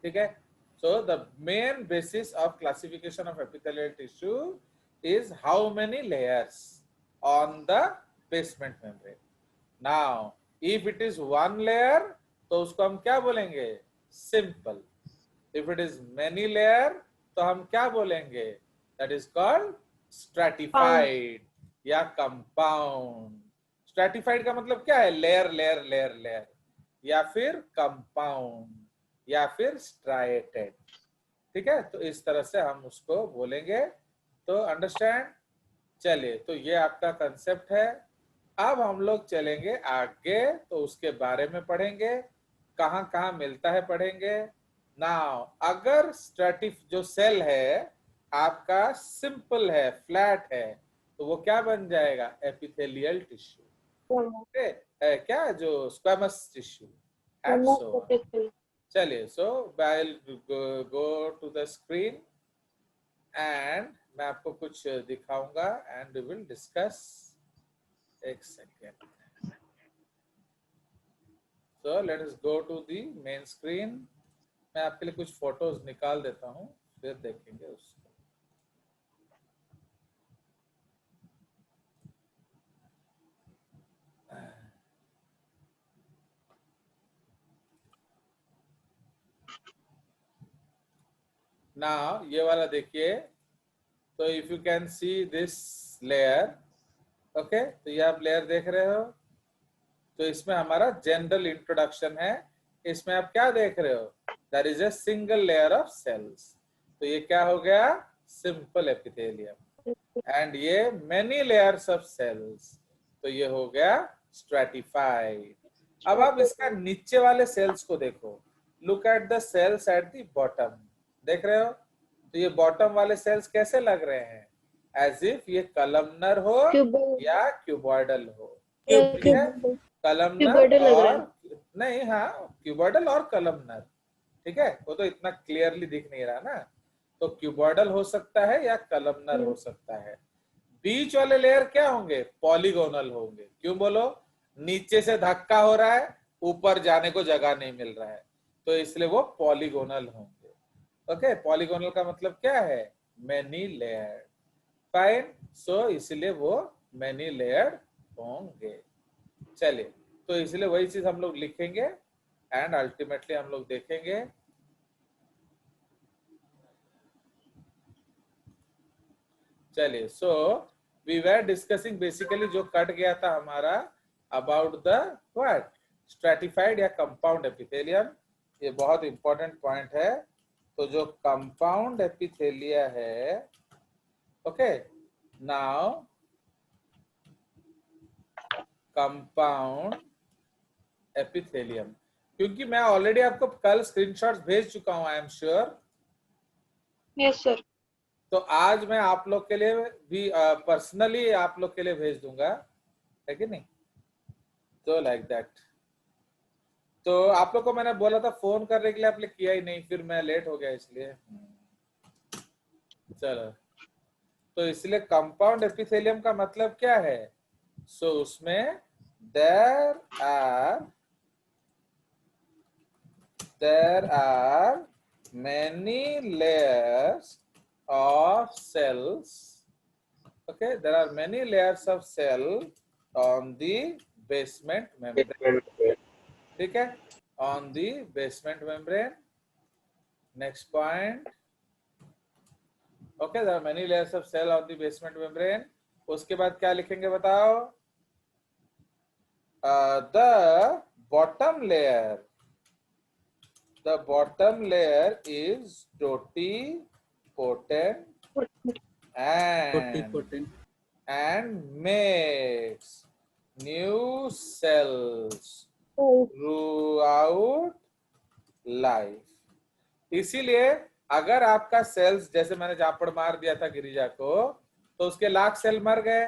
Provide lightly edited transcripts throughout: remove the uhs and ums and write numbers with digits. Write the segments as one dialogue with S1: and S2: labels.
S1: ठीक है. So the main basis of classification of epithelial tissue is how many layers on the basement membrane. Now if it is one layer तो उसको हम क्या बोलेंगे? Simple. If it is many layer तो हम क्या बोलेंगे? That is called stratified या compound. Stratified का मतलब क्या है? लेयर लेयर लेयर लेयर, या फिर कंपाउंड, या फिर स्ट्राइटेड. ठीक है, तो इस तरह से हम उसको बोलेंगे. तो अंडरस्टैंड. चलिए, तो ये आपका कंसेप्ट है. अब हम लोग चलेंगे आगे, तो उसके बारे में पढ़ेंगे, कहाँ कहाँ मिलता है पढ़ेंगे. नाउ अगर स्ट्रैटिफ जो सेल है आपका सिंपल है, फ्लैट है, तो वो क्या बन जाएगा? Epithelial tissue. क्या जो स्क्वैमस टिश्यू. चलिए, so I will go to the screen and मैं आपको कुछ दिखाऊंगा एंड वी विल डिस्कस. एक second. So let us go to the main screen. मैं आपके लिए कुछ फोटोज निकाल देता हूं, फिर देखेंगे उसको. नाउ ये वाला देखिए. तो if you can see this layer, okay, तो ये आप लेयर देख रहे हो. तो इसमें हमारा जनरल इंट्रोडक्शन है. इसमें आप क्या देख रहे हो? That is a single layer of cells. तो ये क्या हो गया? Simple epithelium. एंड ये मेनी लेयर्स ऑफ सेल्स, तो ये हो गया स्ट्रैटिफाइड. अब आप इसका नीचे वाले सेल्स को देखो. Look at the cells at the bottom. देख रहे हो? तो ये बॉटम वाले सेल्स कैसे लग रहे हैं? एज इफ ये कलमनर हो या क्यूबॉइडल हो. ठीक है, कलमनर और नहीं, हाँ, क्यूबॉइडल और कलमनर. ठीक है, वो तो इतना क्लियरली दिख नहीं रहा ना. तो क्यूबॉइडल हो सकता है या कलमनर हो सकता है. बीच वाले लेयर क्या होंगे? पॉलीगोनल होंगे. क्यों बोलो? नीचे से धक्का हो रहा है, ऊपर जाने को जगह नहीं मिल रहा है, तो इसलिए वो पॉलीगोनल होंगे. ओके, पॉलीगोनल का मतलब क्या है? Many layered. फाइन. सो इसलिए वो मेनी लेयर्ड होंगे. चलिए, तो इसलिए वही चीज हम लोग लिखेंगे एंड अल्टीमेटली हम लोग देखेंगे. चलिए, so we were discussing basically जो कट गया था हमारा अबाउट द व्हाट? स्ट्रैटिफाइड या कंपाउंड एपिथेलियम. ये बहुत इंपॉर्टेंट पॉइंट है. तो जो कंपाउंड एपिथेलिया है, ओके, नाउ कंपाउंड एपिथेलियम, क्योंकि मैं ऑलरेडी आपको कल स्क्रीनशॉट्स भेज चुका हूं, I am sure.
S2: Yes sir.
S1: तो आज मैं आप लोग के लिए भी पर्सनली आप लोग के लिए भेज दूंगा, है कि नहीं? तो लाइक दैट. तो आप लोग को मैंने बोला था फोन करने के लिए, आपने किया ही नहीं, फिर मैं लेट हो गया इसलिए. चलो, तो इसलिए कंपाउंड एपिथेलियम का मतलब क्या है? सो उसमें there are many layers of cells. Okay, there are many layers of cell on the basement membrane. ठीक है, on the basement membrane. Next point. Okay, there are many layers of cell on the basement membrane. उसके बाद क्या लिखेंगे बताओ? The bottom layer is totipotent and makes new cells throughout life. इसीलिए अगर आपका सेल्स, जैसे मैंने झापड़ मार दिया था गिरिजा को, तो उसके लाख सेल मर गए,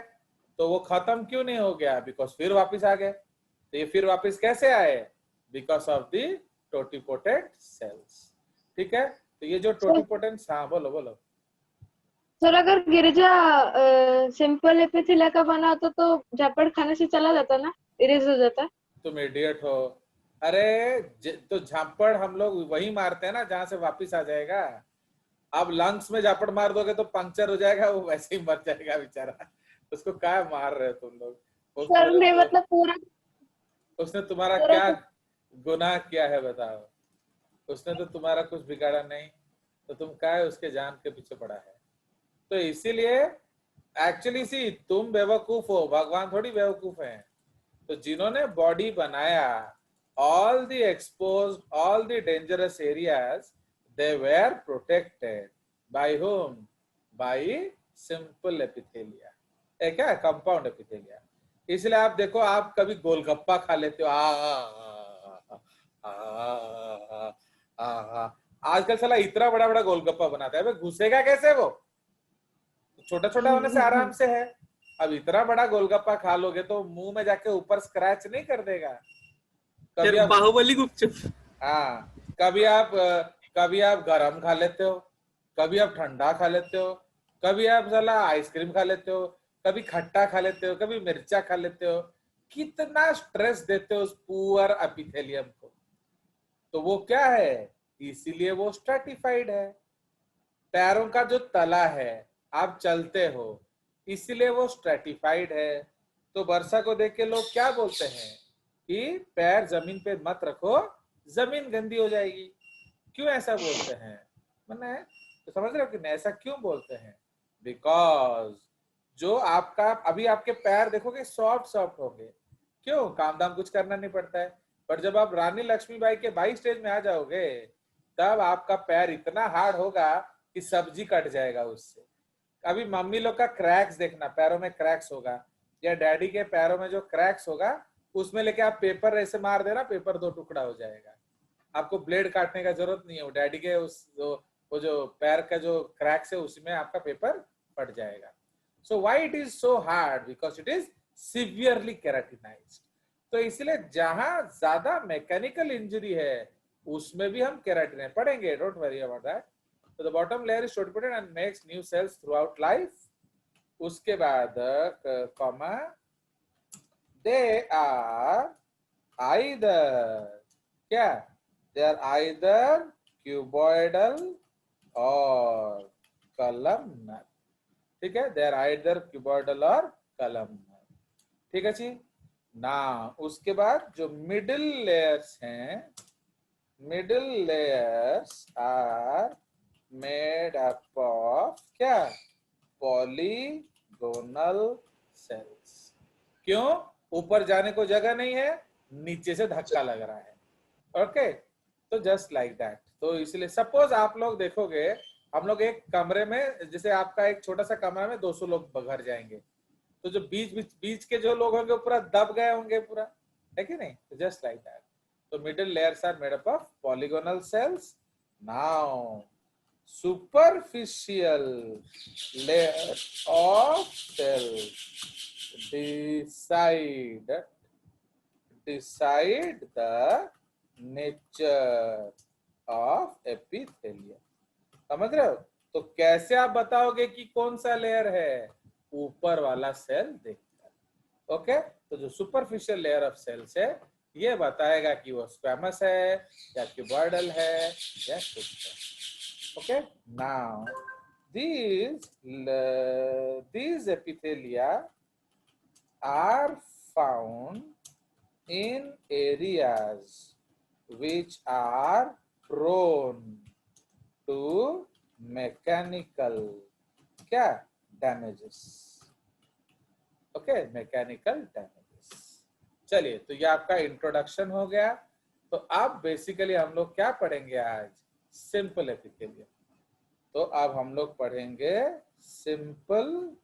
S1: तो वो खत्म क्यों नहीं हो गया? बिकॉज फिर वापस आ गए. तो ये फिर वापस कैसे आए? Because of the totipotent cells. ठीक है, तो ये जो टोटिपोटेंट, हाँ बोलो बोलो.
S2: सर अगर गिरिजा सिंपल एपिथेलिया का बना होता तो झापड़ खाने से चला जाता ना, इरेज हो जाता.
S1: तुम इडियट हो. अरे तो झापड़ हम लोग वही मारते हैं ना जहां से वापिस आ जाएगा। अब लंग्स में झापड़ मार दोगे तो पंक्चर हो जाएगा, वो वैसे ही मर जाएगा बेचारा। उसको क्या मार रहे हो तुम लोग?
S2: सर ने मतलब पूरा
S1: उसने तुम्हारा
S2: पूरा
S1: क्या गुनाह किया है बताओ? उसने तो तुम्हारा कुछ बिगाड़ा नहीं, तो तुम क्या है उसके जान के पीछे पड़ा है? तो इसीलिए एक्चुअली सी तुम बेवकूफ हो, भगवान थोड़ी बेवकूफ है। तो जिन्होंने बॉडी बनाया, all the exposed, all the dangerous areas, they were protected by whom? Bye simple epithelia. क्या कंपाउंड एपिथेलिया। इसलिए आप देखो, आप कभी गोलगप्पा खा लेते हो, आजकल साला इतना बड़ा बड़ा गोलगप्पा बनाता है, घुसेगा कैसे वो? छोटा छोटा होने से आराम से है। अब इतना बड़ा गोलगप्पा खा लोगे तो मुंह में जाके ऊपर स्क्रैच नहीं कर देगा? कभी आप
S3: बाहुबली गुपचुप।
S1: हाँ, कभी आप गरम खा लेते हो, कभी आप ठंडा खा लेते हो, कभी आप साला आइसक्रीम खा लेते हो, कभी खट्टा खा लेते हो, कभी मिर्चा खा लेते हो। कितना स्ट्रेस देते हो उस पुअर एपिथेलियम को। तो वो क्या है, इसीलिए वो स्ट्रेटिफाइड है। पैरों का जो तला है, आप चलते हो, इसीलिए वो स्ट्रेटिफाइड है। तो वर्षा को देख के लोग क्या बोलते हैं कि पैर जमीन पे मत रखो, जमीन गंदी हो जाएगी। क्यों ऐसा बोलते हैं? मैंने तो समझ रहे हो कि नहीं ऐसा क्यों बोलते हैं? बिकॉज जो आपका अभी आपके पैर देखोगे सॉफ्ट सॉफ्ट होंगे, क्यों? काम दाम कुछ करना नहीं पड़ता है। पर जब आप रानी लक्ष्मीबाई के 22 स्टेज में आ जाओगे, तब आपका पैर इतना हार्ड होगा कि सब्जी कट जाएगा उससे। अभी मम्मी लोग का क्रैक्स देखना, पैरों में क्रैक्स होगा, या डैडी के पैरों में जो क्रैक्स होगा, उसमें लेके आप पेपर ऐसे मार देना, पेपर 2 टुकड़ा हो जाएगा। आपको ब्लेड काटने का जरूरत नहीं है, वो डैडी के वो जो पैर का जो क्रैक्स है उसमें आपका पेपर फट जाएगा। So why it is so hard? Because it is severely keratinized. तो इसलिए जहां ज्यादा मैकेनिकल इंजरी है उसमें भी हम केराटिन पढ़ेंगे, डोंट वरी अबाउट दैट। तो the bottom layer is protected and makes new sales through out life. उसके बाद कॉमा, दे आर आइदर क्या, they are either cuboidal or columnar। ठीक है, they are either cuboidal or columnar। ठीक है जी ना। उसके बाद जो मिडिल लेयर्स हैं, middle layers are made up of क्या, पॉलीगोनल सेल्स। क्यों? ऊपर जाने को जगह नहीं है, नीचे से धक्का लग रहा है। ओके, तो जस्ट लाइक दैट। तो इसलिए सपोज आप लोग देखोगे, हम लोग एक कमरे में, जैसे आपका एक छोटा सा कमरा में 200 लोग घर जाएंगे, तो जो बीच के जो लोग होंगे पूरा दब गए होंगे पूरा, है कि नहीं? तो जस्ट लाइक दैट। तो middle layers are made up of polygonal cells. Now superficial layer of cells decide the nature of epithelium। समझ रहे हो? तो कैसे आप बताओगे कि कौन सा लेयर है? ऊपर वाला सेल देखकर। ओके, तो जो सुपरफिशियल लेयर ऑफ सेल्स है, ये बताएगा कि वो स्क्वैमस है या क्यूबॉइडल है या कुछ है। Okay, now these epithelia are found in areas which are prone to mechanical क्या, damages। Okay, mechanical damages. चलिए, तो ये आपका इंट्रोडक्शन हो गया। तो अब बेसिकली हम लोग क्या पढ़ेंगे आज? Simple epithelium. तो अब हम लोग पढ़ेंगे सिंपल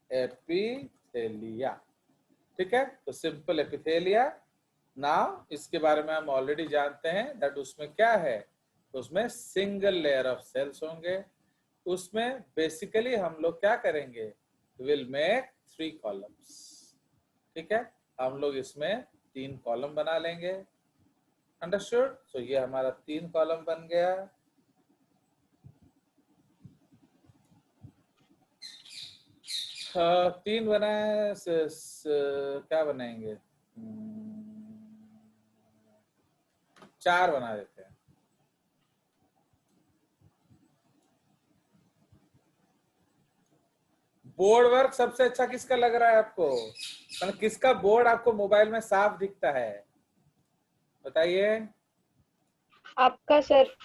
S1: एपिथेलिया। ठीक है, तो सिंपल एपिथेलिया नाउ, इसके बारे में हम ऑलरेडी जानते हैं दैट उसमें क्या है, तो उसमें सिंगल लेयर ऑफ सेल्स होंगे। उसमें बेसिकली हम लोग क्या करेंगे, विल मेक 3 कॉलम्स। ठीक है, हम लोग इसमें 3 कॉलम बना लेंगे। अंडरस्टूड? तो ये हमारा 3 कॉलम बन गया। तीन बनाए क्या बनाएंगे? 4 बना देते हैं। बोर्ड वर्क सबसे अच्छा किसका लग रहा है आपको, मतलब किसका बोर्ड आपको मोबाइल में साफ दिखता है, बताइए।
S2: आपका सर।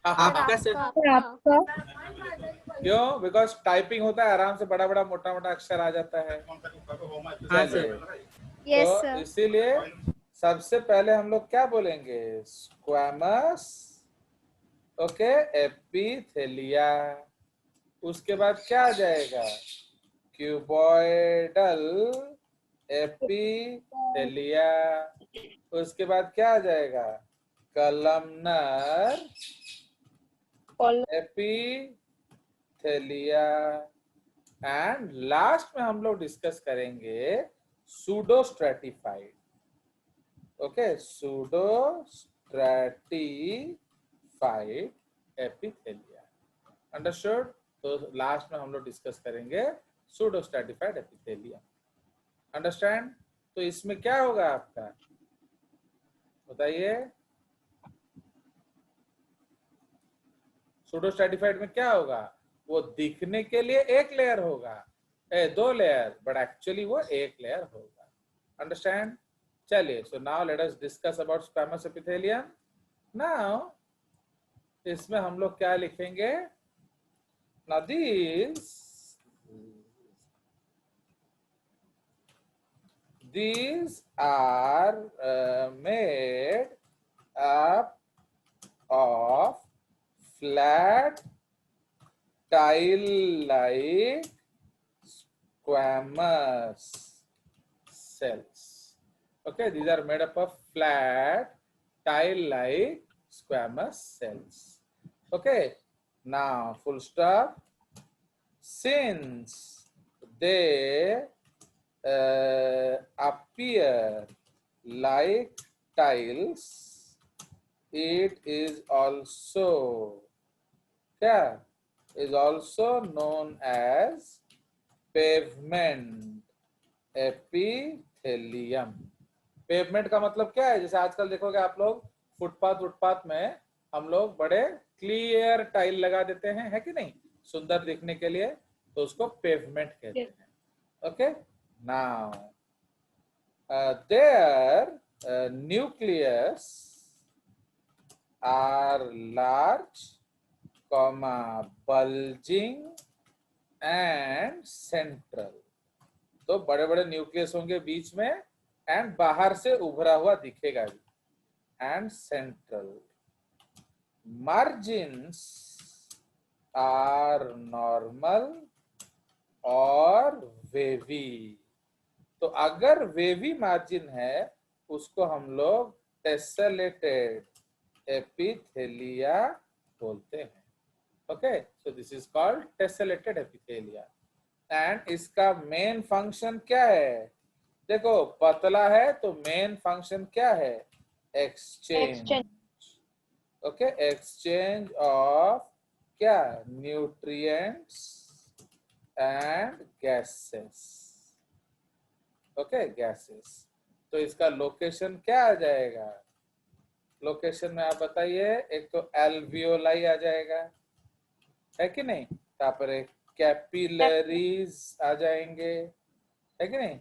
S3: आपका सर।
S2: आपका।
S1: क्यों? बिकॉज टाइपिंग होता है आराम से, बड़ा बड़ा मोटा मोटा अक्षर आ जाता है।
S3: हाँ
S1: चलिए,
S3: सर।
S4: यस
S1: तो
S4: सर।
S1: इसीलिए सबसे पहले हम लोग क्या बोलेंगे, स्क्वैमस, ओके, एपिथेलिया। उसके बाद क्या आ जाएगा, क्यूबॉइडल एपिथेलिया। उसके बाद क्या आ जाएगा, कलमनर एपिथेलिया। एंड लास्ट में हम लोग डिस्कस करेंगे pseudo stratified, okay, pseudo stratified epithelia, understood. तो लास्ट में हम लोग डिस्कस करेंगे सूडो स्ट्रेटिफाइड एपिथेलिया, अंडरस्टैंड। तो इसमें क्या होगा आपका, बताइए। सूडो स्ट्रेटिफाइड में क्या होगा, वो दिखने के लिए एक लेयर होगा, 2 लेयर, बट एक्चुअली वो एक लेयर होगा, अंडरस्टैंड। चलिए, so now let us discuss about squamous epithelium. Now इसमें हम लोग क्या लिखेंगे, now these are made up of flat tile-like squamous cells. Okay, these are made up of flat tile-like squamous cells. Okay, now full stop. Since they appear like tiles, it is also known as pavement epithelium. Pavement का मतलब क्या है, जैसे आजकल देखोगे आप लोग footpath में हम लोग बड़े क्लियर टाइल लगा देते हैं, है कि नहीं, सुंदर दिखने के लिए, तो उसको पेवमेंट कहते हैं। Okay, now their nucleus are large, bulging and central. तो बड़े बड़े न्यूक्लियस होंगे बीच में, एंड बाहर से उभरा हुआ दिखेगा भी, and central. Margins are normal और वेवी। तो अगर वेवी मार्जिन है उसको हम लोग टेसेलेटेड एपिथेलिया बोलते हैं। Okay, so this is called tessellated epithelia. And इसका मेन फंक्शन क्या है, देखो पतला है तो मेन फंक्शन क्या है, एक्सचेंज। ओके, एक्सचेंज ऑफ क्या, nutrients and gases. Okay, gases. तो इसका लोकेशन क्या आ जाएगा, लोकेशन में आप बताइए, एक तो एल्वियोलाई आ जाएगा, है कि नहीं, यहाँ पर एक कैपिलरीज आ जाएंगे, है कि नहीं,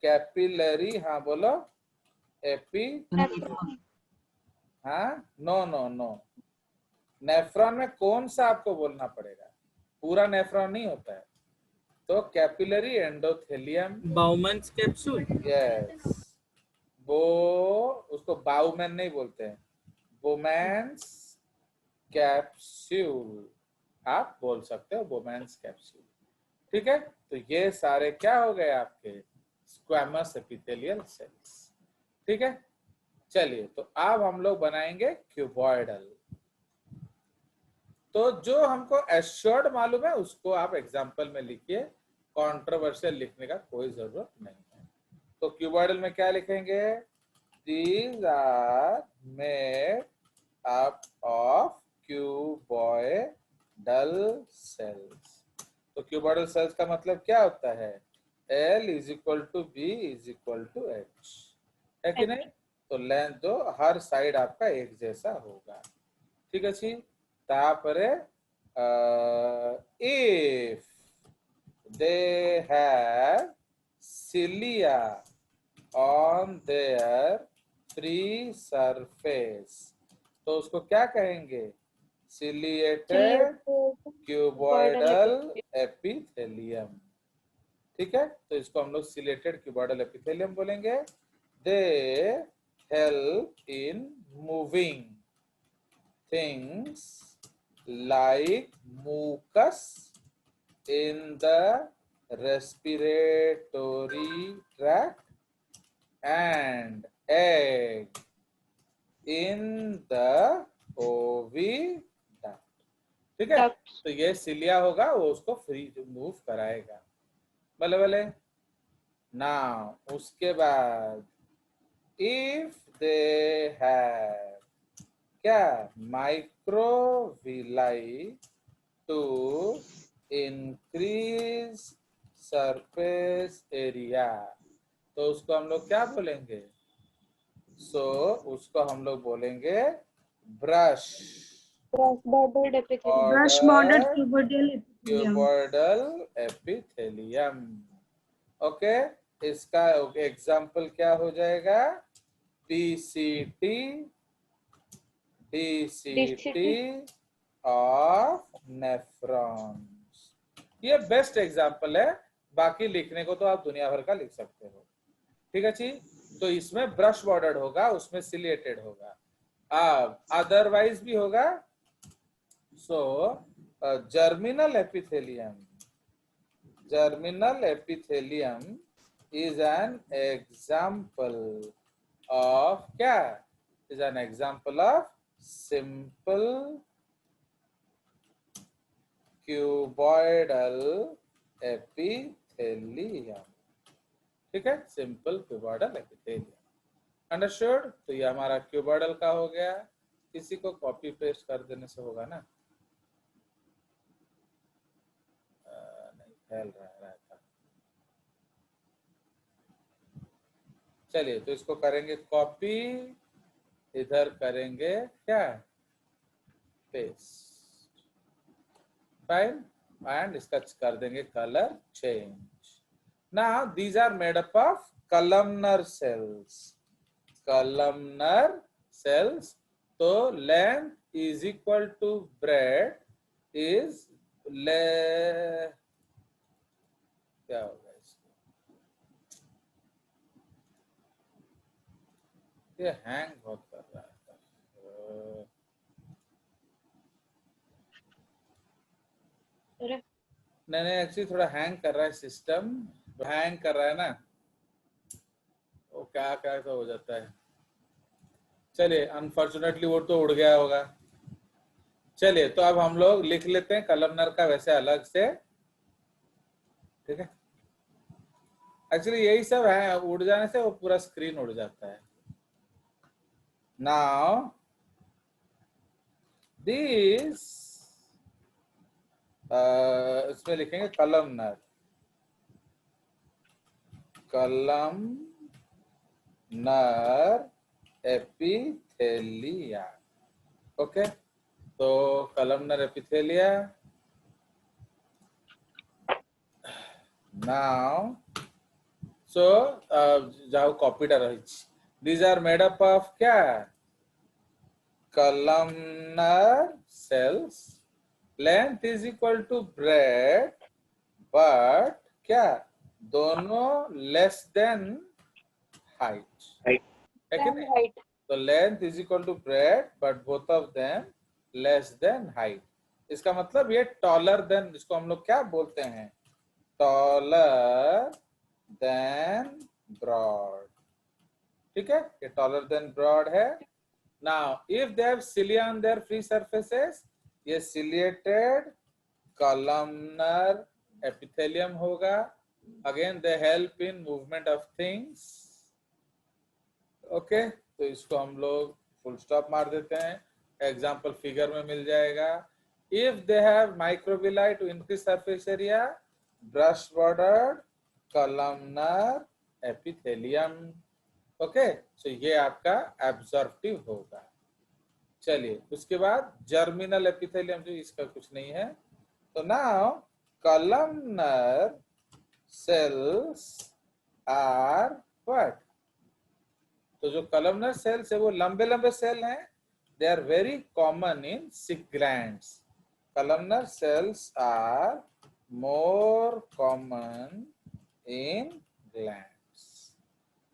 S1: कैपिलरी, हाँ बोलो, एपी, हाँ, नो, नेफ्रॉन में कौन सा आपको बोलना पड़ेगा, पूरा नेफ्रॉन नहीं होता है, तो कैपिलरी एंडोथेलियम,
S3: बाउमन्स कैप्सूल।
S1: यस, वो उसको बाउमैन नहीं बोलते हैं, बोमैंस कैप्सूल आप बोल सकते हो, बोमैंस कैप्सूल, ठीक है। तो ये सारे क्या हो गए आपके स्क्वैमस एपिथेलियल सेल्स, ठीक है। चलिए, तो अब हम लोग बनाएंगे क्यूबॉइडल। तो जो हमको एश्योर्ड मालूम है उसको आप एग्जाम्पल में लिखिए, कॉन्ट्रोवर्शियल लिखने का कोई जरूरत नहीं है। तो क्यूबॉइडल में क्या लिखेंगे, these are made up of cuboidal cells. तो क्यूबॉइडल सेल्स का मतलब क्या होता है, L = B = H, है कि नहीं। तो लेंथ जो हर साइड आपका एक जैसा होगा। ठीक अच्छी। तापरे if they have cilia on their free surface, तो उसको क्या कहेंगे? ciliated cuboidal epithelium। ठीक है, तो इसको हम लोग सिलेटेड क्यूबॉइडल एपिथेलियम बोलेंगे। They help in moving things like mucus in the respiratory tract and egg in the oviduct। ठीक है,
S2: Ducts.
S1: तो ये सिलिया होगा, वो उसको फ्री मूव कराएगा। भले भले। नाउ उसके बाद इफ दे हैव क्या? Microvilli to increase surface area, तो उसको हम लोग क्या बोलेंगे? उसको हम लोग बोलेंगे brush
S2: Brush bordered epithelium.
S4: Brush bordered cuboidal epithelium.
S1: Cuboidal epithelium. Okay, इसका एग्जाम्पल क्या हो जाएगा? PCT, DCT of nephrons. ये बेस्ट एग्जाम्पल है, बाकी लिखने को तो आप दुनिया भर का लिख सकते हो। ठीक है जी, तो इसमें ब्रश बॉर्डर्ड होगा, उसमें सिलिएटेड होगा, अदरवाइज भी होगा। सो germinal epithelium is an example of क्या? Is an example of simple cuboidal epithelium। ठीक है, सिंपल क्यूबॉइडल एपिथेलियम। अंडरस्टूड? तो ये हमारा क्यूबॉइडल का हो गया। किसी को कॉपी पेस्ट कर देने से होगा ना? नहीं फैल रहा था। चलिए, तो इसको करेंगे कॉपी, इधर करेंगे क्या? पेस्ट। फाइन, एंड इसका कर देंगे colour change. Now these are made up of columnar cells। columnar cells, तो length is equal to breadth is क्या होगा इसको? ये हैंग बहुत कर रहा है। नहीं, एक्चुअली थोड़ा हैंग कर रहा है सिस्टम, हैंग कर रहा है ना, वो क्या क्या तो हो जाता है। चलिए, अनफॉर्चुनेटली वो तो उड़ गया होगा। चलिए, तो अब हम लोग लिख लेते हैं कलमनर का वैसे अलग से। ठीक है, एक्चुअली यही सब है, उड़ जाने से वो पूरा स्क्रीन उड़ जाता है। नाउ दिस इसमें लिखेंगे कलमनर, एपिथेलिया। ओके, तो कलमनर एपिथेलिया। नाउ जाओ copy these are made up of क्या? columnar cells, length is equal to breadth, but क्या? दोनों less than height, है कि नहीं?
S2: Height.
S1: तो length is equal to breadth, but both of them less than height। इसका मतलब ये taller than, इसको हम लोग क्या बोलते हैं? taller than broad। ठीक है, ये taller than broad है। Now, if they have cilia on their free surfaces, ये ciliated columnar epithelium होगा। Again, they help in movement of things। Okay, तो इसको हम लोग full stop मार देते हैं। Example figure में मिल जाएगा। If they have microvilli to increase surface area, brush bordered columnar epithelium। Okay, so ये आपका एब्जॉर्प्टिव होगा। चलिए उसके बाद जर्मिनल एपिथेलियम, जो इसका कुछ नहीं है। तो now columnar cells are what? तो जो कॉलमनर सेल्स है वो लंबे लंबे सेल हैं। They are very common in sick glands. Columnar cells are more common in glands.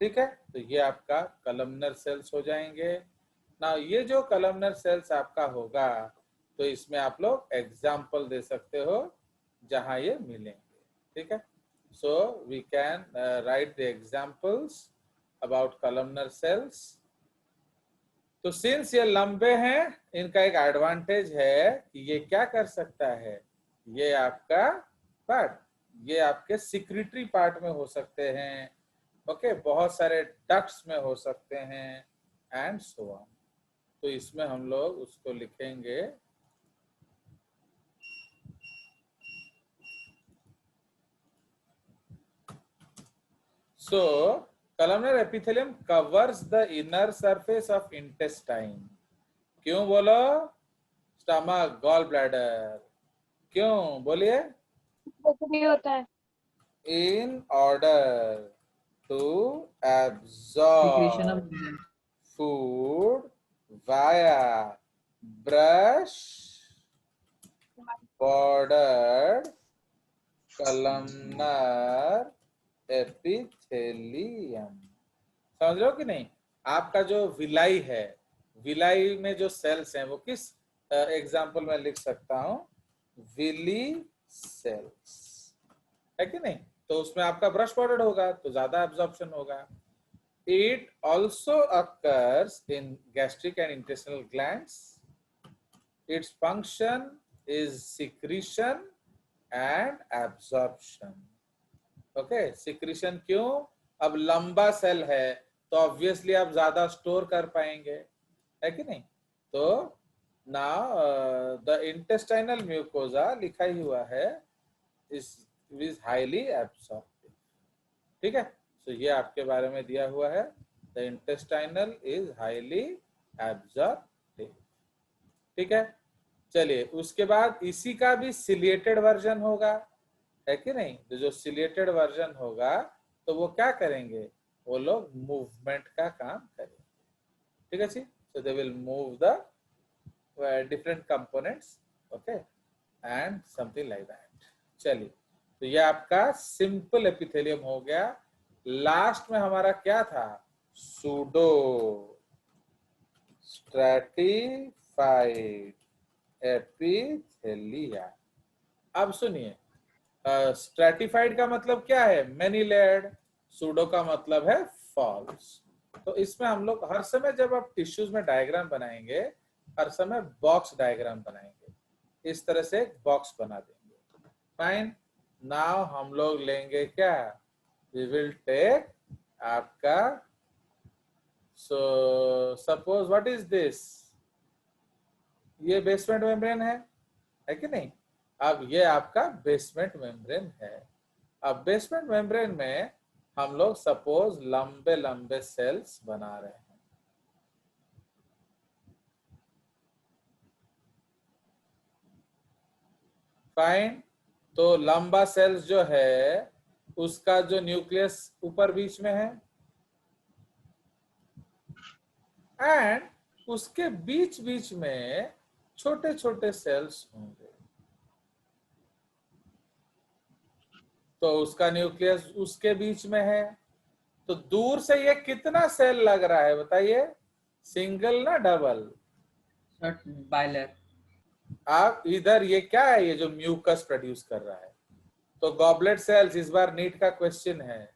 S1: ठीक है, तो ये आपका कॉलमनर सेल्स हो जाएंगे ना। ये जो कॉलमनर सेल्स आपका होगा तो इसमें आप लोग एग्जाम्पल दे सकते हो जहां ये मिलेंगे। ठीक है, so we can write the examples about columnar cells. तो सिंस ये लंबे हैं, इनका एक एडवांटेज है कि ये क्या कर सकता है, ये आपका पार्ट, ये आपके सिक्रिटरी पार्ट में हो सकते हैं। ओके, बहुत सारे डक्ट्स में हो सकते हैं एंड सो ऑन। तो इसमें हम लोग उसको लिखेंगे सो columnar epithelium covers the inner surface of intestine। क्यों बोलो? स्टमक, गॉल ब्लैडर, क्यों बोलिए?
S2: भी होता है।
S1: In order to
S3: Secretion
S1: absorb
S3: of
S1: food via brush bordered columnar epithelium। समझ रहे हो कि नहीं? आपका जो विलाई है, विलाई में जो सेल्स हैं वो किस एग्जाम्पल में लिख सकता हूं? विली सेल्स, है कि नहीं? तो उसमें आपका ब्रश बॉर्डर्ड होगा तो ज्यादा एब्जॉर्प्शन होगा। It also occurs in gastric and intestinal glands. Its function is secretion and absorption. Okay, secretion क्यों? अब लंबा सेल है तो ऑब्वियसली आप ज्यादा स्टोर कर पाएंगे, है कि नहीं? तो नाउ द इंटेस्टाइनल म्यूकोजा लिखा ही हुआ है is highly absorptive। ठीक है, तो ये आपके बारे में दिया हुआ है, the intestinal is highly absorptive. ठीक है, चलिए उसके बाद इसी का भी सिलिएटेड वर्जन होगा, है कि नहीं? तो जो सिलिएटेड वर्जन होगा तो वो क्या करेंगे, वो लोग मूवमेंट का काम करेंगे। ठीक है जी, so they will move the different components, okay, and something like that. चलिए, तो ये आपका सिंपल एपिथेलियम हो गया। लास्ट में हमारा क्या था? Pseudo stratified epithelia. अब सुनिए, स्ट्रैटिफाइड का मतलब क्या है? Many layered. सूडो का मतलब है फॉल्स। तो इसमें हम लोग हर समय जब आप टिश्यूज में डायग्राम बनाएंगे, हर समय बॉक्स डायग्राम बनाएंगे। इस तरह से एक बॉक्स बना देंगे। फाइन, नाउ हम लोग लेंगे क्या? वी विल टेक आपका, so suppose what is this, ये बेसमेंट मेम्ब्रेन है कि नहीं? अब ये आपका बेसमेंट मेम्ब्रेन है। अब बेसमेंट मेम्ब्रेन में हम लोग सपोज लंबे लंबे सेल्स बना रहे हैं। फाइन, तो लंबा सेल्स जो है उसका जो न्यूक्लियस ऊपर बीच में है एंड उसके बीच बीच में छोटे छोटे सेल्स होंगे। तो उसका न्यूक्लियस उसके बीच में है, तो दूर से ये कितना सेल लग रहा है बताइए? सिंगल ना डबल?
S3: बायलर।
S1: आप इधर ये क्या है, ये जो म्यूकस प्रोड्यूस कर रहा है, तो गॉबलेट सेल्स। इस बार नीट का क्वेश्चन है,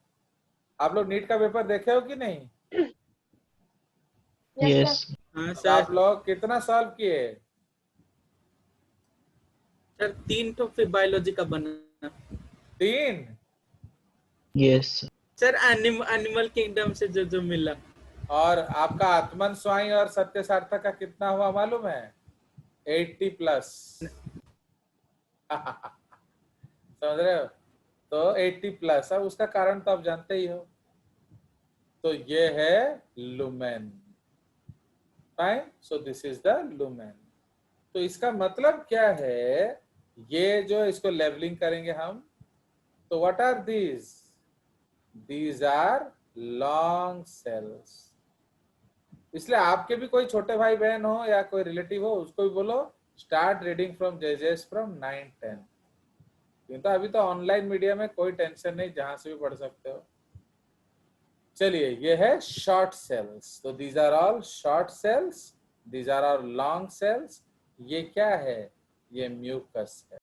S1: आप लोग नीट का पेपर देखे हो कि नहीं?
S2: यस
S3: हाँ
S1: तो
S3: सर।
S1: आप लोग कितना सॉल्व किए?
S3: सर 3 तो फिर बायोलॉजी का बना।
S1: 3?
S5: यस
S3: सर एनिमल किंगडम से जो मिला।
S1: और आपका आत्मन स्वाई और सत्य सार्थक का कितना हुआ मालूम है? 80+। समझ रहे हो? तो 80+। अब उसका कारण तो आप जानते ही हो। तो ये है lumen. Fine, so this is the lumen. तो इसका मतलब क्या है, ये जो इसको लेवलिंग करेंगे हम, तो what are these are long cells. इसलिए आपके भी कोई छोटे भाई बहन हो या कोई रिलेटिव हो, उसको भी बोलो स्टार्ट रीडिंग फ्रॉम जेजेस फ्रॉम 9-10। तो अभी तो ऑनलाइन मीडिया में कोई टेंशन नहीं, जहां से भी पढ़ सकते हो। चलिए, ये है शॉर्ट सेल्स। तो these are all short cells, these are all long cells. ये क्या है, ये म्यूकस है।